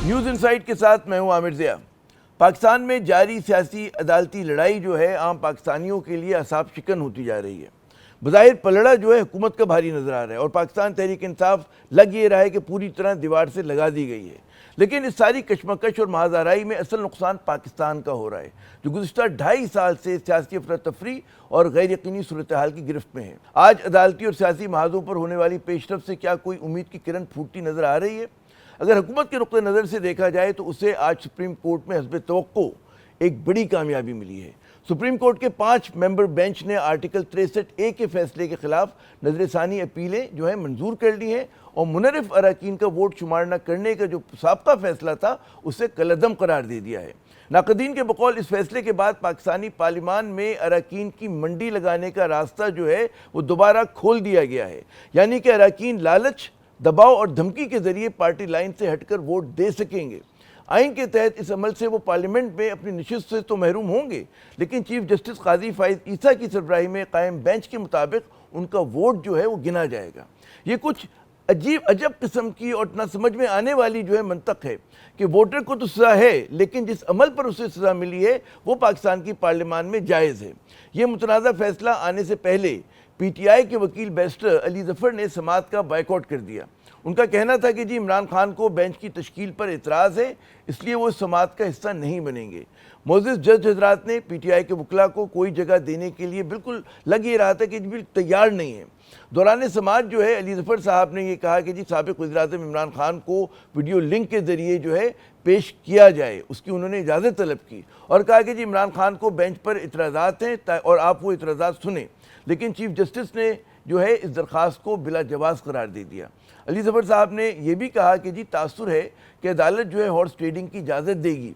News insight के साथ मैं हूं आमिर ज़िया। पाकिस्तान में जारी सियासी अदालती लड़ाई जो है आम पाकिस्तानियों के लिए असाब शिकन होती जा रही है। बज़ाहिर पलड़ा जो है हुकूमत का भारी नज़र आ रहा है और पाकिस्तान तहरीक इंसाफ लग ये रहा है कि पूरी तरह दीवार से लगा दी गई है। लेकिन इस सारी कशमकश और महाज़ाराई में असल नुकसान पाकिस्तान का हो रहा है, जो गुज़िश्ता 2.5 साल से सियासी अफरा तफरी और गैर यकीनी सूरत हाल की गिरफ्त में है। आज अदालती और सियासी महाजों पर होने वाली पेशरफ से क्या कोई उम्मीद की किरण फूटती नज़र आ रही है? अगर हुकूमत के नुक्ते नज़र से देखा जाए तो उसे आज सुप्रीम कोर्ट में हस्ब तवक्को एक बड़ी कामयाबी मिली है। सुप्रीम कोर्ट के 5 मेंबर बेंच ने आर्टिकल 63A के फैसले के खिलाफ नजरसानी अपीलें जो है मंजूर कर ली हैं और मुनरिफ अरकान का वोट शुमार न करने का जो साबका फैसला था उसे कलअदम करार दे दिया है। नाक़दीन के बकौल इस फैसले के बाद पाकिस्तानी पार्लिमान में अरकान की मंडी लगाने का रास्ता जो है वो दोबारा खोल दिया गया है, यानी कि अरकान लालच, दबाव और धमकी के जरिए पार्टी लाइन से हटकर वोट दे सकेंगे। आइन के तहत इस अमल से वो पार्लियामेंट में अपनी नशिस्त से तो महरूम होंगे, लेकिन चीफ जस्टिस काजी फाइज ईसा की सरबराही में कायम बेंच के मुताबिक उनका वोट जो है वो गिना जाएगा। ये कुछ अजब किस्म की और ना समझ में आने वाली जो है मंतक है कि वोटर को तो सज़ा है, लेकिन जिस अमल पर उसे सज़ा मिली है वो पाकिस्तान की पार्लियामान में जायज़ है। ये मुतनाज़ा फैसला आने से पहले PTI के वकील बैरिस्टर अली ज़फ़र ने समाअत का बायकॉट कर दिया। उनका कहना था कि जी इमरान खान को बेंच की तश्कील पर एतराज़ है, इसलिए वो समाअत का हिस्सा नहीं बनेंगे। मोअज़्ज़िज़ जज हज़रात ने PTI के वकला को कोई जगह देने के लिए बिल्कुल लग ये रहा था कि बिल्कुल तैयार नहीं है। दौरान समाअत जो है अली ज़फ़र साहब ने ये कहा कि जी साबिक़ वज़ीर-ए-आज़म इमरान खान को वीडियो लिंक के ज़रिए जो है पेश किया जाए, उसकी उन्होंने इजाज़त तलब की और कहा कि जी इमरान खान को बेंच पर इतराज़ात हैं और आप वो इतराज़ात सुने। लेकिन चीफ जस्टिस ने जो है इस दरख्वास्त को बिला जवाज़ करार दे दिया। अली ज़फ़र साहब ने यह भी कहा कि जी तासुर है कि अदालत जो है हॉर्स ट्रेडिंग की इजाज़त देगी।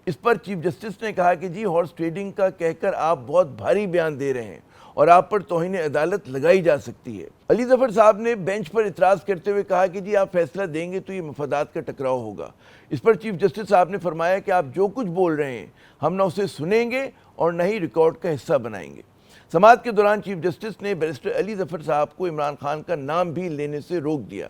इस पर चीफ जस्टिस ने कहा कि जी हॉर्स ट्रेडिंग का कहकर आप बहुत भारी बयान दे रहे हैं और आप पर तौहीन अदालत लगाई जा सकती है। अली ज़फ़र साहब ने बेंच पर इतराज़ करते हुए कहा कि जी आप फैसला देंगे तो ये मफादात का टकराव होगा। इस पर चीफ जस्टिस साहब ने फरमाया कि आप जो कुछ बोल रहे हैं हम ना उसे सुनेंगे और न ही रिकॉर्ड का हिस्सा बनाएंगे। समाअत के दौरान चीफ जस्टिस ने बैरिस्टर अली ज़फ़र साहब को इमरान खान का नाम भी लेने से रोक दिया।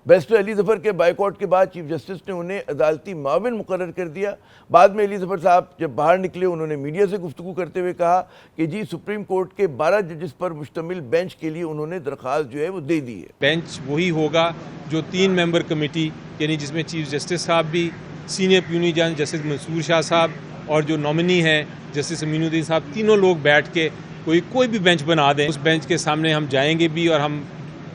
बैरिस्टर अली ज़फ़र के बायकॉट के बाद चीफ जस्टिस ने उन्हें अदालती माविन मुकर्रर कर दिया। बाद में अली ज़फ़र साहब जब बाहर निकले उन्होंने मीडिया से गुफ्तगू करते हुए कहा कि जी सुप्रीम कोर्ट के 12 जजेस पर मुश्तमिल बेंच के लिए उन्होंने दरख्वास्त जो है वो दे दी है। बेंच वही होगा जो 3 मेंबर कमेटी यानी जिसमें चीफ जस्टिस साहब भी, सीनियर प्यूनी जज जस्टिस मंसूर शाह साहब और जो नॉमिनी हैं जस्टिस अमीनुद्दीन साहब, तीनों लोग बैठ के कोई भी बेंच बना दें, उस बेंच के सामने हम जाएंगे भी और हम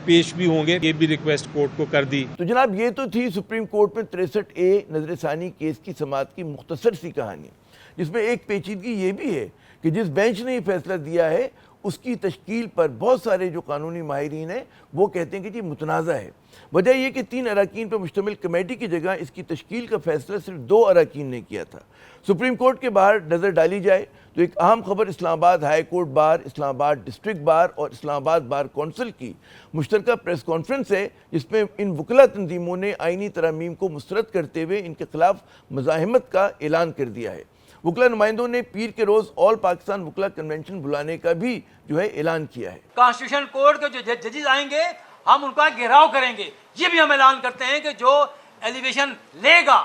पेश भी होंगे। ये भी रिक्वेस्ट कोर्ट को कर दी। तो जनाब ये तो थी सुप्रीम कोर्ट में 63A नजरसानी केस की समाअत की मुख्तसर सी कहानी, जिसमें एक पेचीदगी ये भी है कि जिस बेंच ने ये फैसला दिया है उसकी तश्कील पर बहुत सारे जो कानूनी माहिरीन हैं वो कहते हैं कि जी मुतनाज़ा है। वजह यह कि 3 अरकान पर मुश्तमिल कमेटी की जगह इसकी तश्कील का फैसला सिर्फ 2 अरकान ने किया था। सुप्रीम कोर्ट के बाहर नज़र डाली जाए तो एक अहम खबर Islamabad high court bar, Islamabad district bar और इस्लामाबाद बार कौंसिल की मुश्तरका प्रेस कॉन्फ्रेंस है, जिसमें इन वकला तंजीमों ने आइनी तरमीम को मुस्तरद करते हुए इनके खिलाफ मज़ाहमत का ऐलान कर दिया है। वकला नुमाइंदों ने पीर के रोज़ ऑल पाकिस्तान वकला कन्वेंशन बुलाने का भी जो है ऐलान किया है। कॉन्स्टिट्यूशन कोर्ट के जो जजेस आएंगे हम उनका घेराव करेंगे, ये भी हम ऐलान करते हैं कि जो एलिवेशन लेगा।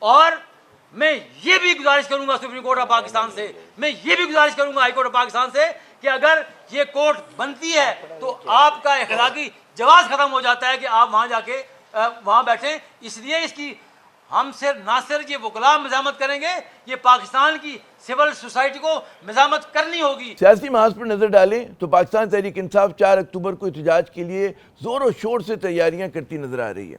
और मैं ये भी गुजारिश करूंगा सुप्रीम कोर्ट ऑफ पाकिस्तान से, मैं ये भी गुजारिश करूंगा हाई कोर्ट ऑफ पाकिस्तान से कि अगर ये कोर्ट बनती है तो आपका इखलाकी जवाज खत्म हो जाता है कि आप वहां जाके वहां बैठें। इसलिए इसकी हम सिर्फ ना सिर्फ ये वकला मज़ामत करेंगे, ये पाकिस्तान की सिविल सोसाइटी को मज़ामत करनी होगी। सियासी महाज पर नजर डालें तो पाकिस्तान तहरीक इंसाफ 4 अक्टूबर को एहतजाज के लिए जोर और शोर से तैयारियां करती नजर आ रही है।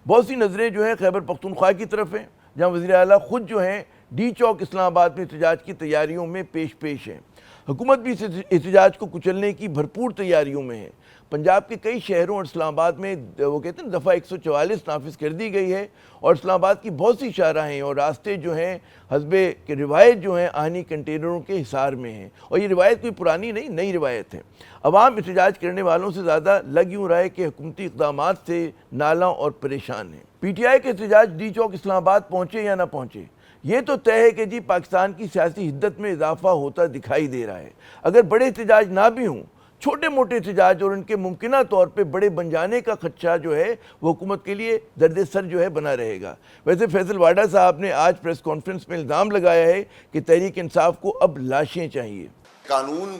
बहुत सी नजरें जो है खैबर पख्तूनख्वा की तरफ हैं, जहाँ वज़ीर आला खुद जो हैं डी चौक इस्लामाबाद में एहतजाज की तैयारियों में पेश हैं। हुकूमत भी इस एहतजाज को कुचलने की भरपूर तैयारियों में है। पंजाब के कई शहरों और इस्लामाबाद में वो कहते हैं दफ़ा 144 नाफिज कर दी गई है और इस्लामाबाद की बहुत सी शाहराहें और रास्ते जो हैं हस्बे के रिवायत जो हैं आहनी कंटेनरों के हिसार में हैं और ये रिवायत कोई पुरानी नहीं, नई रिवायत है। अवाम एहतजाज करने वालों से ज़्यादा लग यूँ रहा है कि हुकूमती इक़दामात से नाला और परेशान हैं। PTI के एहतजाज डी चौक इस्लामाबाद पहुँचे या ना पहुँचे, ये तो तय है कि जी पाकिस्तान की सियासी हिद्दत में इजाफा होता दिखाई दे रहा है। अगर बड़े एहतजाज ना भी हों چھوٹے موٹے احتجاج اور ان کے ممکنہ طور پہ بڑے بن جانے کا خدشہ جو ہے وہ حکومت کے لیے درد سر جو ہے بنا رہے گا۔ ویسے فیصل واڈا صاحب نے آج پریس کانفرنس میں الزام لگایا ہے کہ تحریک انصاف کو اب لاشیں چاہیے۔ قانون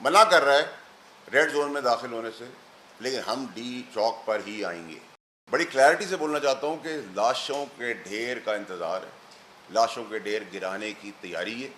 منع کر رہا ہے ریڈ زون میں داخل ہونے سے، لیکن ہم ڈی چوک پر ہی آئیں گے۔ بڑی کلیئرٹی سے بولنا چاہتا ہوں کہ لاشوں کے ڈھیر کا انتظار ہے، لاشوں کے ڈھیر گرانے کی تیاری ہے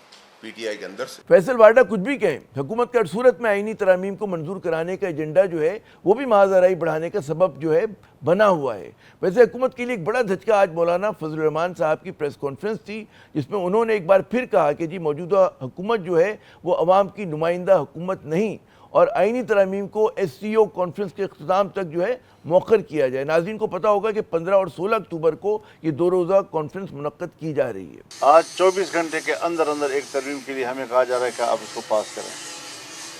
پی ٹی آئی کے اندر سے۔ فیصل واڈا کچھ بھی کہیں، حکومت کا ہر صورت میں آئینی ترامیم کو منظور کرانے کا ایجنڈا جو ہے وہ بھی محاذ آرائی بڑھانے کا سبب جو ہے بنا ہوا ہے۔ ویسے حکومت کے لیے ایک بڑا دھچکا آج مولانا فضل الرحمان صاحب کی پریس کانفرنس تھی، جس میں انہوں نے ایک بار پھر کہا کہ جی موجودہ حکومت جو ہے وہ عوام کی نمائندہ حکومت نہیں، اور آئینی ترامیم کو ایس سی او کانفرنس کے اختتام تک جو ہے مؤخر کیا جائے۔ ناظرین کو پتہ ہوگا کہ 15 اور 16 اکتوبر کو یہ 2 روزہ کانفرنس منعقد کی جا رہی ہے۔ آج 24 گھنٹے کے اندر ایک ترمیم کے لیے ہمیں کہا جا رہا ہے کہ آپ اس کو پاس کریں۔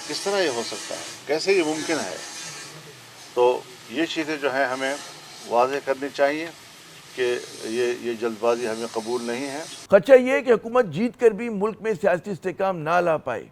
کس طرح یہ ہو سکتا ہے؟ کیسے یہ ممکن ہے؟ تو یہ چیزیں جو ہیں ہمیں واضح کرنی چاہیے کہ یہ جلد بازی ہمیں قبول نہیں ہے۔ خدشہ یہ ہے کہ حکومت جیت کر بھی ملک میں سیاسی استحکام نہ لا پائے۔